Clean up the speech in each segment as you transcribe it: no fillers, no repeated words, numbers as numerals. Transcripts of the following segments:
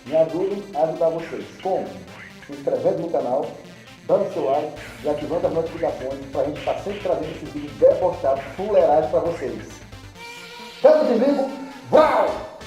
Me ajudem a ajudar vocês. Como? Se inscrevendo no canal, dando seu like e ativando as notificações para a gente estar sempre trazendo esses vídeos debochados, fuleirais para vocês. Estamos em vivo? Uau!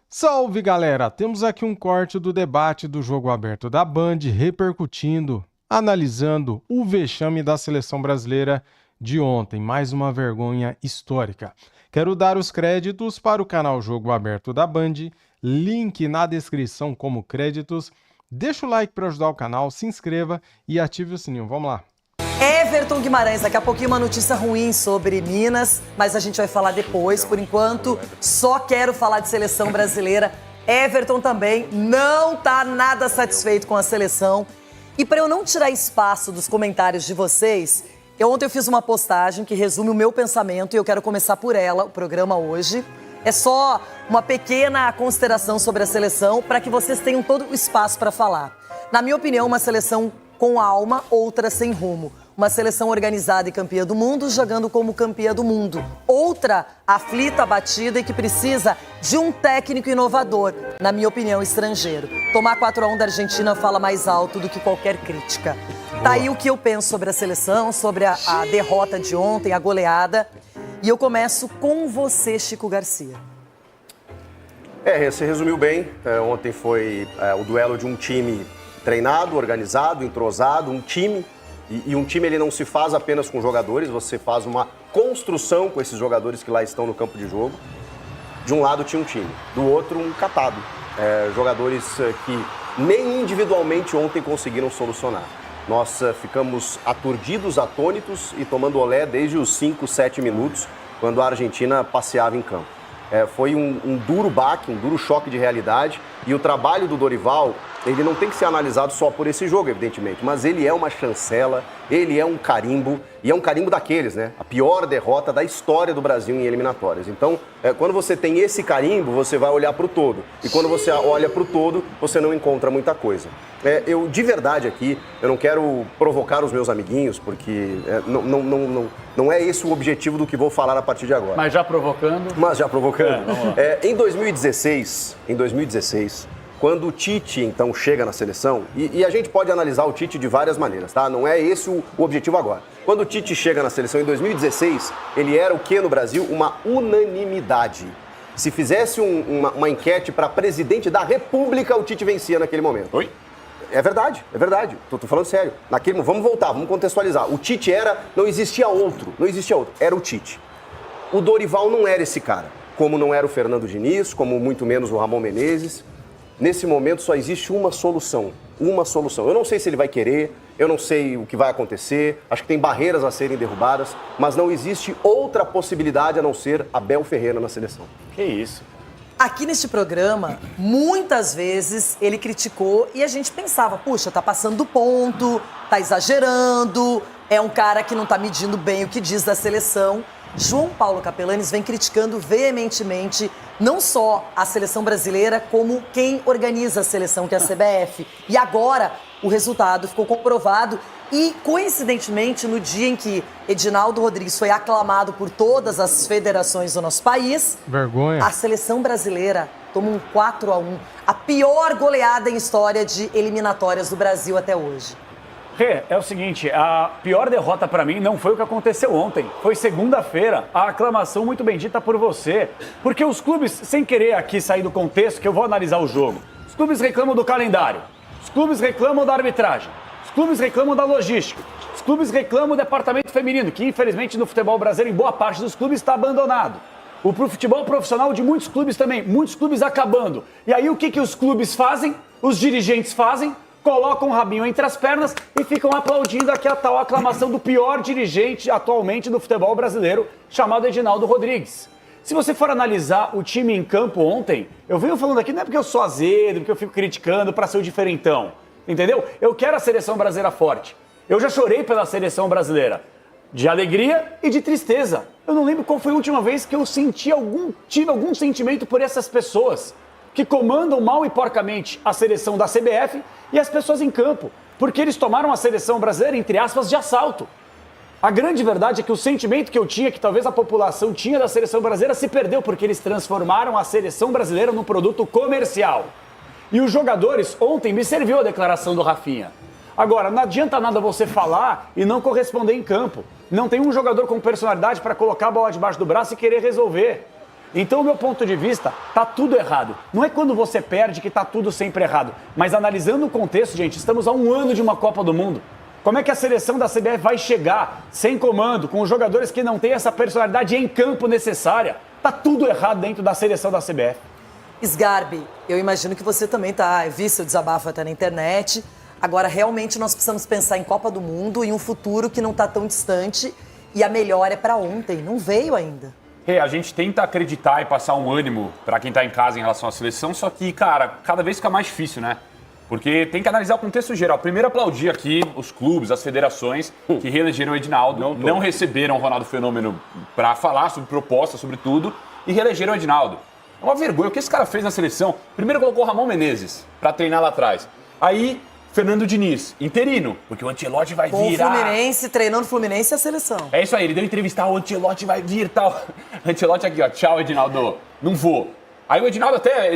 Salve, galera! Temos aqui um corte do debate do Jogo Aberto da Band, repercutindo, analisando o vexame da seleção brasileira de ontem, mais uma vergonha histórica. Quero dar os créditos para o canal Jogo Aberto da Band, link na descrição como créditos. Deixa o like para ajudar o canal, se inscreva e ative o sininho. Vamos lá. Everton Guimarães, daqui a pouquinho uma notícia ruim sobre Minas, mas a gente vai falar depois. Por enquanto, só quero falar de seleção brasileira. Everton também não tá nada satisfeito com a seleção. E para eu não tirar espaço dos comentários de vocês, ontem eu fiz uma postagem que resume o meu pensamento e eu quero começar por ela, o programa hoje. É só uma pequena consideração sobre a seleção para que vocês tenham todo o espaço para falar. Na minha opinião, uma seleção com alma, outra sem rumo. Uma seleção organizada e campeã do mundo, jogando como campeã do mundo. Outra aflita, abatida e que precisa de um técnico inovador, na minha opinião, estrangeiro. Tomar 4-1 da Argentina fala mais alto do que qualquer crítica. Tá aí o que eu penso sobre a seleção, sobre a derrota de ontem, a goleada. E eu começo com você, Chico Garcia. Você resumiu bem. Ontem foi o duelo de um time treinado, organizado, entrosado, um time. E um time ele não se faz apenas com jogadores, você faz uma construção com esses jogadores que lá estão no campo de jogo. De um lado tinha um time, do outro um catado. Jogadores que nem individualmente ontem conseguiram solucionar. Nós ficamos aturdidos, atônitos e tomando olé desde os 5, 7 minutos, quando a Argentina passeava em campo. Foi um duro baque, um duro choque de realidade. E o trabalho do Dorival, ele não tem que ser analisado só por esse jogo, evidentemente, mas ele é uma chancela, ele é um carimbo, e é um carimbo daqueles, né? A pior derrota da história do Brasil em eliminatórias. Então, quando você tem esse carimbo, você vai olhar para o todo. E quando você olha para o todo, você não encontra muita coisa. Eu, de verdade aqui, eu não quero provocar os meus amiguinhos, porque não é esse o objetivo do que vou falar a partir de agora. Mas já provocando? Mas já provocando. Em 2016, quando o Tite, então, chega na seleção, e a gente pode analisar o Tite de várias maneiras, tá? Não é esse o objetivo agora. Quando o Tite chega na seleção em 2016, ele era o que no Brasil? Uma unanimidade. Se fizesse uma enquete para presidente da República, o Tite vencia naquele momento. Oi? É verdade. Tô falando sério. Vamos voltar, vamos contextualizar. O Tite não existia outro, era o Tite. O Dorival não era esse cara, como não era o Fernando Diniz, como muito menos o Ramon Menezes. Nesse momento só existe uma solução. Eu não sei se ele vai querer, eu não sei o que vai acontecer, acho que tem barreiras a serem derrubadas, mas não existe outra possibilidade a não ser Abel Ferreira na seleção. Que isso? Aqui neste programa, muitas vezes ele criticou e a gente pensava, puxa, tá passando do ponto, tá exagerando, é um cara que não tá medindo bem o que diz da seleção. João Paulo Capelanes vem criticando veementemente não só a seleção brasileira, como quem organiza a seleção, que é a CBF. E agora o resultado ficou comprovado e, coincidentemente, no dia em que Edinaldo Rodrigues foi aclamado por todas as federações do nosso país, Vergonha. A seleção brasileira toma um 4-1, a pior goleada em história de eliminatórias do Brasil até hoje. Rê, é o seguinte, a pior derrota pra mim não foi o que aconteceu ontem, foi segunda-feira, a aclamação muito bendita por você, porque os clubes, sem querer aqui sair do contexto, que eu vou analisar o jogo, os clubes reclamam do calendário, os clubes reclamam da arbitragem, os clubes reclamam da logística, os clubes reclamam do departamento feminino, que infelizmente no futebol brasileiro, em boa parte dos clubes, está abandonado. O futebol profissional de muitos clubes também, muitos clubes acabando. E aí o que os clubes fazem, os dirigentes fazem? Colocam o rabinho entre as pernas e ficam aplaudindo aqui a tal aclamação do pior dirigente atualmente do futebol brasileiro, chamado Edinaldo Rodrigues. Se você for analisar o time em campo ontem, eu venho falando aqui não é porque eu sou azedo, porque eu fico criticando para ser o diferentão, entendeu? Eu quero a seleção brasileira forte. Eu já chorei pela seleção brasileira, de alegria e de tristeza. Eu não lembro qual foi a última vez que eu tive algum sentimento por essas pessoas que comandam mal e porcamente a seleção da CBF e as pessoas em campo, porque eles tomaram a seleção brasileira, entre aspas, de assalto. A grande verdade é que o sentimento que eu tinha, que talvez a população tinha da seleção brasileira, se perdeu, porque eles transformaram a seleção brasileira num produto comercial. E os jogadores, ontem me serviu a declaração do Rafinha. Agora, não adianta nada você falar e não corresponder em campo. Não tem um jogador com personalidade para colocar a bola debaixo do braço e querer resolver. Então, o meu ponto de vista, tá tudo errado. Não é quando você perde que tá tudo sempre errado. Mas analisando o contexto, gente, estamos a 1 ano de uma Copa do Mundo. Como é que a seleção da CBF vai chegar sem comando, com os jogadores que não têm essa personalidade em campo necessária? Tá tudo errado dentro da seleção da CBF. Sgarbi, eu imagino que você também vi seu desabafo até na internet. Agora, realmente, nós precisamos pensar em Copa do Mundo, em um futuro que não tá tão distante. E a melhor é para ontem, não veio ainda. A gente tenta acreditar e passar um ânimo para quem tá em casa em relação à seleção, só que, cara, cada vez fica mais difícil, né? Porque tem que analisar o contexto geral. Primeiro, aplaudir aqui os clubes, as federações que reelegeram o Edinaldo, não receberam o Ronaldo Fenômeno para falar sobre propostas, sobre tudo, e reelegeram o Edinaldo. É uma vergonha. O que esse cara fez na seleção? Primeiro colocou o Ramon Menezes para treinar lá atrás. Aí, Fernando Diniz, interino, porque o Ancelotti vai Com virar. o Fluminense, treinando o Fluminense e a seleção. É isso aí, ele deu entrevista, o Ancelotti vai vir e tal. Ancelotti aqui, ó, tchau, Edinaldo, não vou. Aí o Edinaldo até,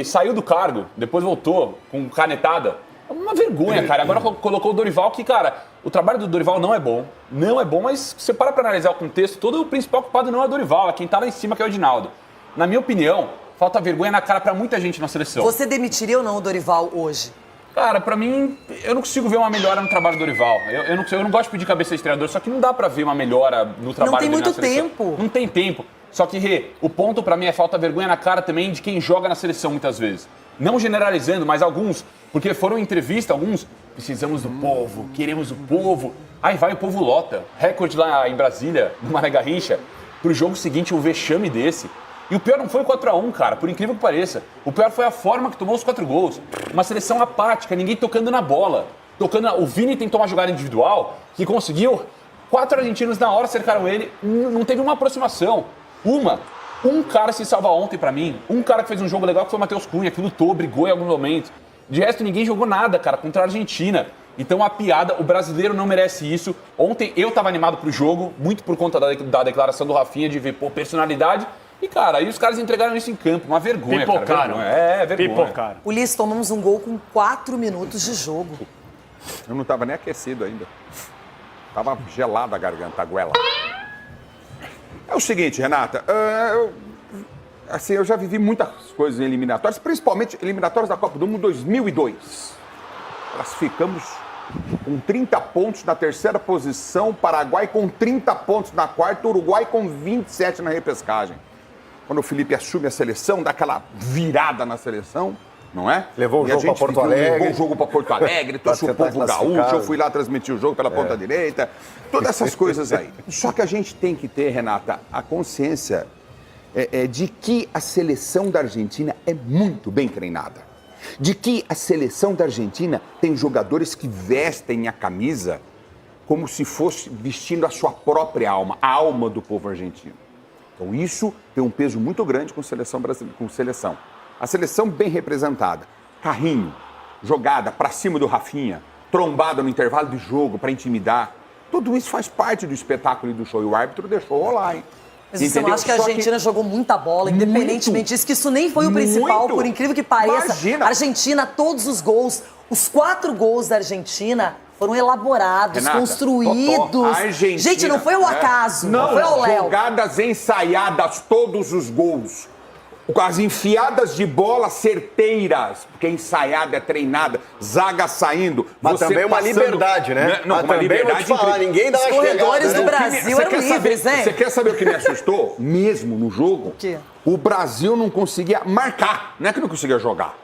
saiu do cargo, depois voltou com canetada. É uma vergonha, cara. Agora colocou o Dorival, que, cara, o trabalho do Dorival não é bom, mas você para pra analisar o contexto, todo o principal culpado não é o Dorival, é quem tá lá em cima, que é o Edinaldo. Na minha opinião, falta vergonha na cara pra muita gente na seleção. Você demitiria ou não o Dorival hoje? Cara, pra mim, eu não consigo ver uma melhora no trabalho do Dorival. Eu não gosto de pedir cabeça de treinador, só que não dá pra ver uma melhora no trabalho dele na seleção. Não tem muito tempo. Não tem tempo. Só que, o ponto pra mim é falta vergonha na cara também de quem joga na seleção muitas vezes. Não generalizando, mas alguns, porque foram em entrevista, alguns, precisamos do povo, queremos o povo. Aí vai o povo lota. Recorde lá em Brasília, no Mané Garrincha, pro jogo seguinte um vexame desse. E o pior não foi o 4-1, cara, por incrível que pareça. O pior foi a forma que tomou os 4 gols. Uma seleção apática, ninguém tocando na bola. O Vini tentou uma jogada individual que conseguiu. 4 argentinos na hora cercaram ele, não teve uma aproximação. Um cara se salva ontem pra mim, um cara que fez um jogo legal que foi o Matheus Cunha, que lutou, brigou em algum momento. De resto, ninguém jogou nada, cara, contra a Argentina. Então a piada, o brasileiro não merece isso. Ontem eu tava animado pro jogo, muito por conta da declaração do Rafinha de ver, personalidade. E, cara, aí os caras entregaram isso em campo, uma vergonha, Pipocaram. Cara. Vergonha. Pipocaram. Ulisses, tomamos um gol com 4 minutos de jogo. Eu não tava nem aquecido ainda. Tava gelada a garganta, a goela. É o seguinte, Renata, eu já vivi muitas coisas em eliminatórias, principalmente eliminatórias da Copa do Mundo 2002. Classificamos com 30 pontos na terceira posição, Paraguai com 30 pontos na quarta, Uruguai com 27 na repescagem. Quando o Felipe assume a seleção, dá aquela virada na seleção, não é? Levou o jogo para Porto Alegre. Levou o jogo para Porto Alegre, trouxe o povo gaúcho, eu fui lá transmitir o jogo pela ponta direita, todas essas coisas aí. Só que a gente tem que ter, Renata, a consciência de que a seleção da Argentina é muito bem treinada. De que a seleção da Argentina tem jogadores que vestem a camisa como se fosse vestindo a sua própria alma, a alma do povo argentino. Então isso tem um peso muito grande com seleção brasileira, com seleção. A seleção bem representada, carrinho, jogada para cima do Rafinha, trombada no intervalo de jogo para intimidar. Tudo isso faz parte do espetáculo e do show. E o árbitro deixou rolar, hein? Mas você não acha que a Argentina jogou muita bola, independentemente disso, que isso nem foi o principal, por incrível que pareça. Imagina. A Argentina, todos os gols, os 4 gols da Argentina foram elaborados, Renata, construídos. Argentina, Gente, não foi o acaso, não foi o Léo. Jogadas ensaiadas, todos os gols. Com as enfiadas de bola certeiras, porque ensaiada, é treinada, zaga saindo. Mas também uma liberdade, né? Não, uma liberdade vou te falar, ninguém dá Os uma corredores chegada, do né? Brasil eram livres, hein? Você quer saber o que me assustou? Mesmo no jogo, quê? o Brasil não conseguia marcar. Não é que não conseguia jogar.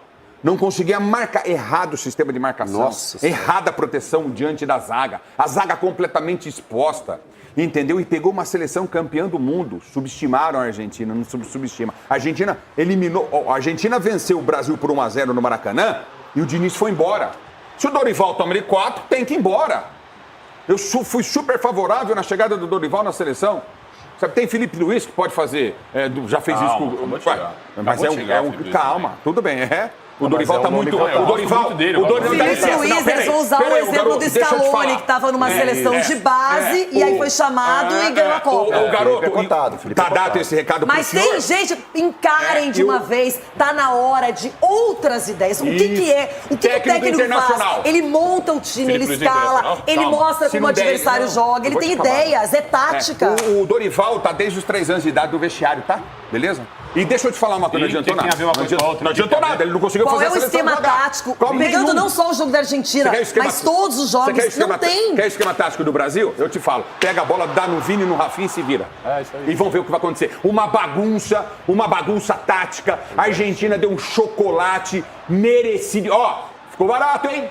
Não conseguia marcar. Errado o sistema de marcação. Nossa Errada a proteção diante da zaga. A zaga completamente exposta. Entendeu? E pegou uma seleção campeã do mundo. Subestimaram a Argentina, não subestima. A Argentina eliminou. A Argentina venceu o Brasil por 1-0 no Maracanã e o Diniz foi embora. Se o Dorival toma ele 4, tem que ir embora. Eu fui super favorável na chegada do Dorival na seleção. Sabe, tem Felipe Luiz que pode fazer. Já fez isso com. Mas Calma, tudo bem, O Dorival Mas é tá um nome muito... que eu O Dorival... gosto dele, O Dorival dá Felipe licença. Luiz, Não, peraí, eles vão usar o peraí, exemplo garoto, do deixa eu te Scaloni, falar. que estava numa seleção de base e aí foi chamado e ganhou a Copa. O garoto... Felipe é cotado, Felipe é Tá dado cotado. esse recado pro Mas senhor? tem gente, encarem de uma vez, tá na hora de outras ideias. O que é? O que o Técnico técnico internacional. faz? Ele monta o time, Felipe ele Luiz escala, internacional? ele Calma. mostra Se como o não der, adversário não, joga, ele eu vou tem te falar. ideias, é tática. O Dorival tá desde os 3 anos de idade do vestiário, tá? Beleza? E deixa eu te falar uma coisa, não Sim, adiantou tem nada. a ver uma coisa com a outra, Não adiantou nada, ele não conseguiu Qual fazer é a o seleção esquema jogar. tático? Qual Pegando nenhum? não só o jogo da Argentina, Você quer esquema- mas todos os Você jogos. quer esquema, Não tem. Quer esquema tático do Brasil? Eu te falo. Pega a bola, dá no Vini, no Rafinha e se vira. Isso aí. E vão ver o que vai acontecer. Uma bagunça tática. A Argentina deu um chocolate merecido. Ó, ficou barato, hein?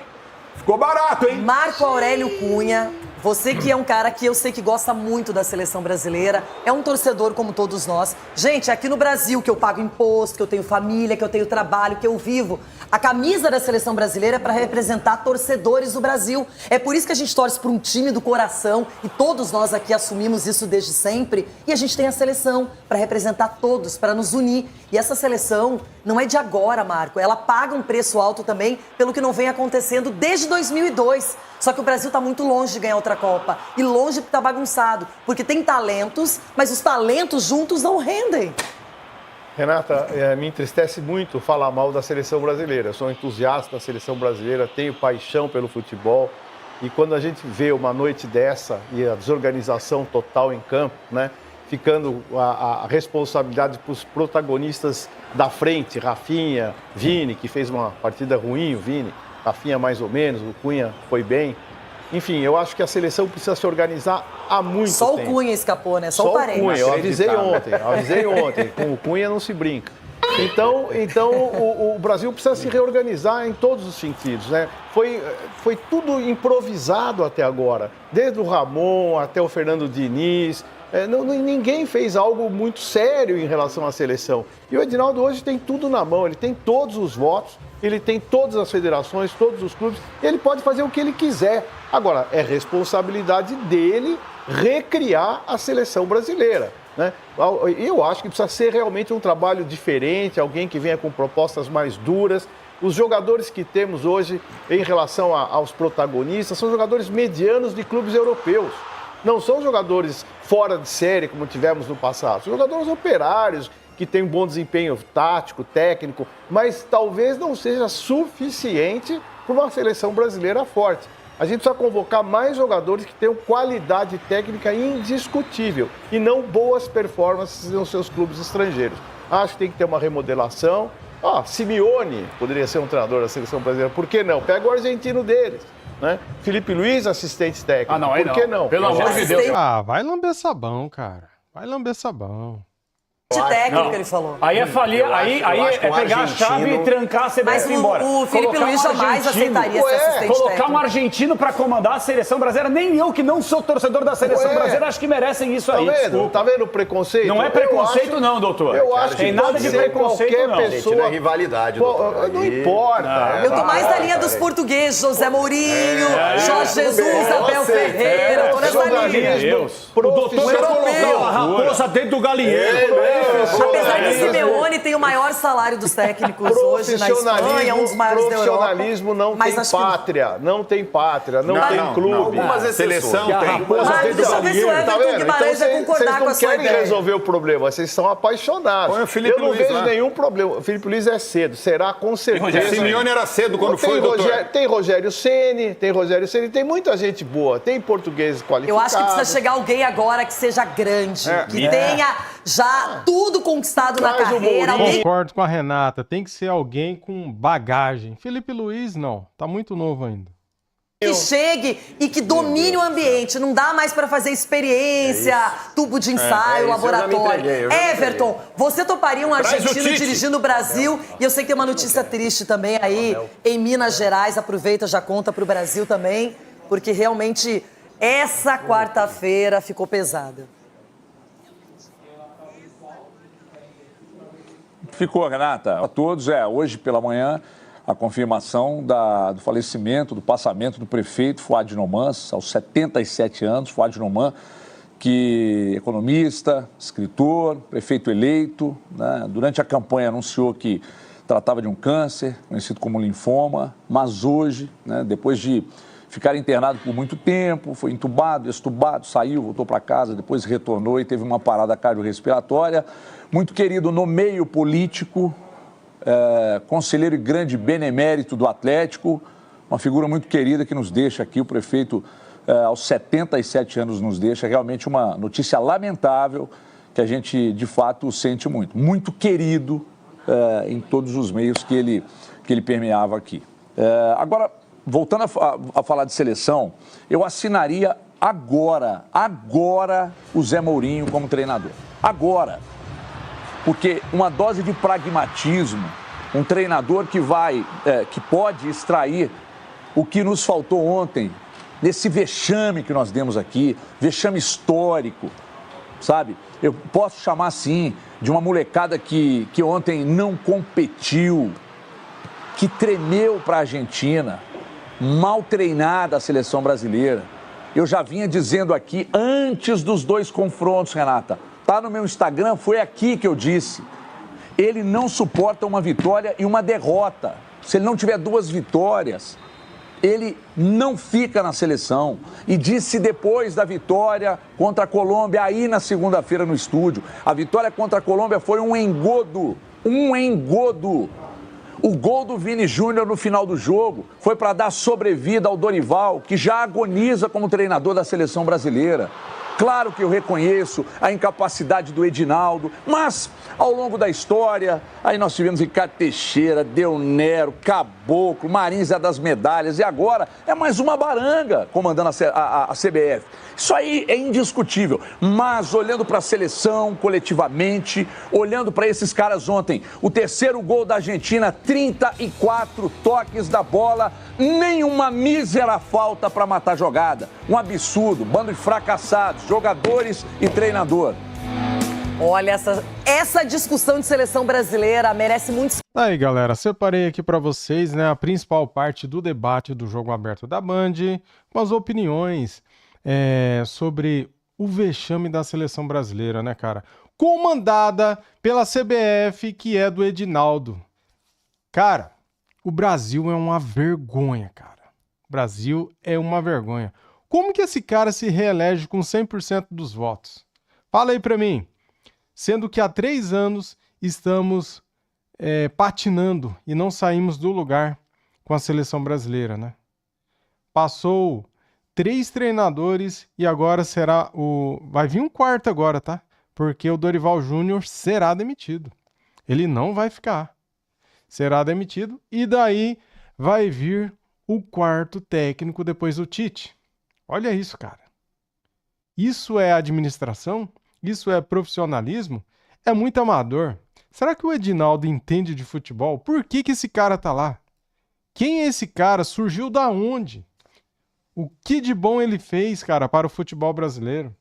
Ficou barato, hein? Marco Aurélio Cunha, você que é um cara que eu sei que gosta muito da seleção brasileira, é um torcedor como todos nós. Gente, aqui no Brasil que eu pago imposto, que eu tenho família, que eu tenho trabalho, que eu vivo, a camisa da seleção brasileira é para representar torcedores do Brasil. É por isso que a gente torce para um time do coração e todos nós aqui assumimos isso desde sempre. E a gente tem a seleção para representar todos, para nos unir. E essa seleção não é de agora, Marco. Ela paga um preço alto também pelo que não vem acontecendo desde 2002. Só que o Brasil está muito longe de ganhar outra Copa. E longe porque está bagunçado. Porque tem talentos, mas os talentos juntos não rendem. Renata, me entristece muito falar mal da seleção brasileira. Eu sou um entusiasta da seleção brasileira, tenho paixão pelo futebol. E quando a gente vê uma noite dessa e a desorganização total em campo, né, ficando a responsabilidade para os protagonistas da frente, Rafinha, Vini, que fez uma partida ruim, o Vini, Rafinha mais ou menos, o Cunha foi bem. Enfim, eu acho que a seleção precisa se organizar há muito Só tempo. o Cunha escapou, né? Só o O Parente. Cunha, eu avisei ontem. Com o Cunha não se brinca. Então o Brasil precisa se reorganizar em todos os sentidos, né? Foi tudo improvisado até agora, desde o Ramon até o Fernando Diniz. Ninguém fez algo muito sério em relação à seleção. E o Edinaldo hoje tem tudo na mão, ele tem todos os votos, ele tem todas as federações, todos os clubes, e ele pode fazer o que ele quiser. Agora, é responsabilidade dele recriar a seleção brasileira, né? Eu acho que precisa ser realmente um trabalho diferente, alguém que venha com propostas mais duras. Os jogadores que temos hoje em relação aos protagonistas são jogadores medianos de clubes europeus. Não são jogadores fora de série como tivemos no passado, são jogadores operários que têm um bom desempenho tático, técnico, mas talvez não seja suficiente para uma seleção brasileira forte. A gente precisa convocar mais jogadores que tenham qualidade técnica indiscutível e não boas performances nos seus clubes estrangeiros. Acho que tem que ter uma remodelação. Simeone poderia ser um treinador da seleção brasileira, por que não? Pega o argentino deles, né? Felipe Luiz, assistente técnico, aí por que não? Pelo amor de Deus. Vai lamber sabão, cara. Vai lamber sabão. De técnico, Não. ele falou. Aí é falir, aí eu acho que é um pegar a argentino- chave e trancar a CBF Mas e ir embora. o Felipe Colocar Luiz jamais argentino- aceitaria ser assistente Colocar técnico. um argentino pra comandar a seleção brasileira, nem eu que não sou torcedor da seleção brasileira acho que merecem isso Tá aí. vendo? Desculpa. Tá vendo o preconceito? Não é Eu preconceito acho- não, doutor. Eu acho que Tem nada pode de ser preconceito, qualquer não. pessoa. Não é rivalidade, doutor. Não Aí- importa. Eu tô mais na linha dos portugueses, José Mourinho, Jorge Jesus, Abel Ferreira, eu tô nessa linha. Deus. O doutor Europeu. A raposa dentro do galinheiro. Apesar que o Simeone tem o maior salário dos técnicos hoje na Espanha, um dos maiores da Europa. Profissionalismo não Mas tem acho que- pátria, não tem pátria, não tem clube. Algumas Seleção exceções. tem. Mas deixa eu ver se o Tá Everton vendo? Guimarães vai vocês concordar com não a sua querem ideia. resolver o problema, vocês são apaixonados. Põe o Felipe Eu não Luiz vejo lá. nenhum problema. O Felipe Luiz é cedo, será com certeza. Simeone era cedo quando Tem foi, doutor. Tem Rogério Ceni, tem muita gente boa, tem portugueses Eu qualificados. acho que precisa chegar alguém agora que seja grande, que tenha já tudo conquistado na Traz o carreira. Mourinho. Alguém Concordo com a Renata, tem que ser alguém com bagagem. Felipe Luiz, não, tá muito novo ainda. que chegue e que domine o ambiente. Não dá mais para fazer experiência, tubo de ensaio, isso, eu já me laboratório. entreguei, eu já me Everton, você toparia um Traz o argentino Tite. dirigindo o Brasil? E eu sei que tem uma notícia triste também aí em Minas Gerais. Aproveita, já conta pro Brasil também, porque realmente essa quarta-feira ficou pesada. Ficou, Renata. A todos, hoje pela manhã, a confirmação do falecimento, do passamento do prefeito Fuad Noman, aos 77 anos. Fuad Noman, que economista, escritor, prefeito eleito, né? Durante a campanha anunciou que tratava de um câncer, conhecido como linfoma, mas hoje, né, depois de ficar internado por muito tempo, foi entubado, extubado, saiu, voltou para casa, depois retornou e teve uma parada cardiorrespiratória. Muito querido no meio político, conselheiro e grande benemérito do Atlético, uma figura muito querida que nos deixa aqui, o prefeito aos 77 anos nos deixa, realmente uma notícia lamentável que a gente de fato sente muito. Muito querido em todos os meios que ele permeava aqui. Agora, voltando a falar de seleção, eu assinaria agora o Zé Mourinho como treinador. Agora. Porque uma dose de pragmatismo, um treinador que pode extrair o que nos faltou ontem, nesse vexame que nós demos aqui, vexame histórico, sabe? Eu posso chamar assim, de uma molecada que ontem não competiu, que tremeu para a Argentina, mal treinada a seleção brasileira. Eu já vinha dizendo aqui, antes dos 2 confrontos, Renata, tá no meu Instagram, foi aqui que eu disse. Ele não suporta uma vitória e uma derrota. Se ele não tiver 2 vitórias, ele não fica na seleção. E disse depois da vitória contra a Colômbia, aí na segunda-feira no estúdio, a vitória contra a Colômbia foi um engodo. O gol do Vini Júnior no final do jogo foi para dar sobrevida ao Dorival, que já agoniza como treinador da seleção brasileira. Claro que eu reconheço a incapacidade do Edinaldo, mas ao longo da história, aí nós tivemos Ricardo Teixeira, Del Nero, Caboclo, Marins das medalhas e agora é mais uma baranga comandando a CBF. Isso aí é indiscutível, mas olhando para a seleção coletivamente, olhando para esses caras ontem, o terceiro gol da Argentina, 34 toques da bola, nenhuma mísera falta para matar a jogada. Um absurdo, bando de fracassados, jogadores e treinador. Olha, essa discussão de seleção brasileira merece muito... Aí, galera, separei aqui para vocês, né, a principal parte do debate do Jogo Aberto da Band, com as opiniões sobre o vexame da seleção brasileira, né, cara? Comandada pela CBF, que é do Edinaldo. Cara, o Brasil é uma vergonha, cara. O Brasil é uma vergonha. Como que esse cara se reelege com 100% dos votos? Fala aí pra mim. Sendo que há 3 anos estamos patinando e não saímos do lugar com a seleção brasileira, né? Passou 3 treinadores e agora vai vir um 4º agora, tá? Porque o Dorival Júnior será demitido. Ele não vai ficar. Será demitido e daí vai vir o 4º técnico depois do Tite. Olha isso, cara. Isso é administração? Isso é profissionalismo? É muito amador. Será que o Edinaldo entende de futebol? Por que esse cara tá lá? Quem é esse cara? Surgiu da onde? O que de bom ele fez, cara, para o futebol brasileiro?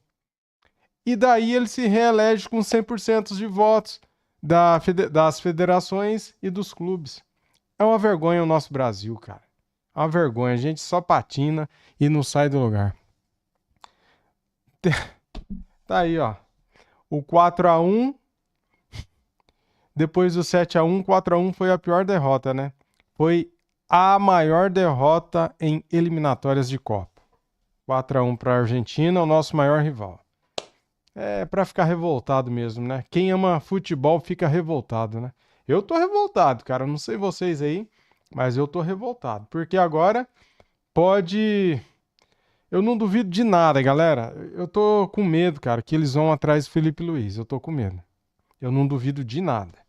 E daí ele se reelege com 100% de votos das federações e dos clubes. É uma vergonha o nosso Brasil, cara. É uma vergonha. A gente só patina e não sai do lugar. Tá aí, ó. O 4-1. Depois do 7-1, 4-1 foi a pior derrota, né? Foi a maior derrota em eliminatórias de Copa. 4-1 para a Argentina, o nosso maior rival. É para ficar revoltado mesmo, né? Quem ama futebol fica revoltado, né? Eu tô revoltado, cara. Não sei vocês aí, mas eu tô revoltado. Porque agora pode... Eu não duvido de nada, galera. Eu tô com medo, cara, que eles vão atrás do Felipe Luiz. Eu tô com medo. Eu não duvido de nada.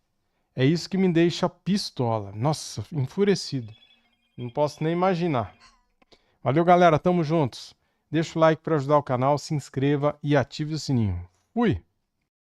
É isso que me deixa pistola. Nossa, enfurecido. Não posso nem imaginar. Valeu, galera. Tamo juntos. Deixa o like para ajudar o canal, se inscreva e ative o sininho. Fui!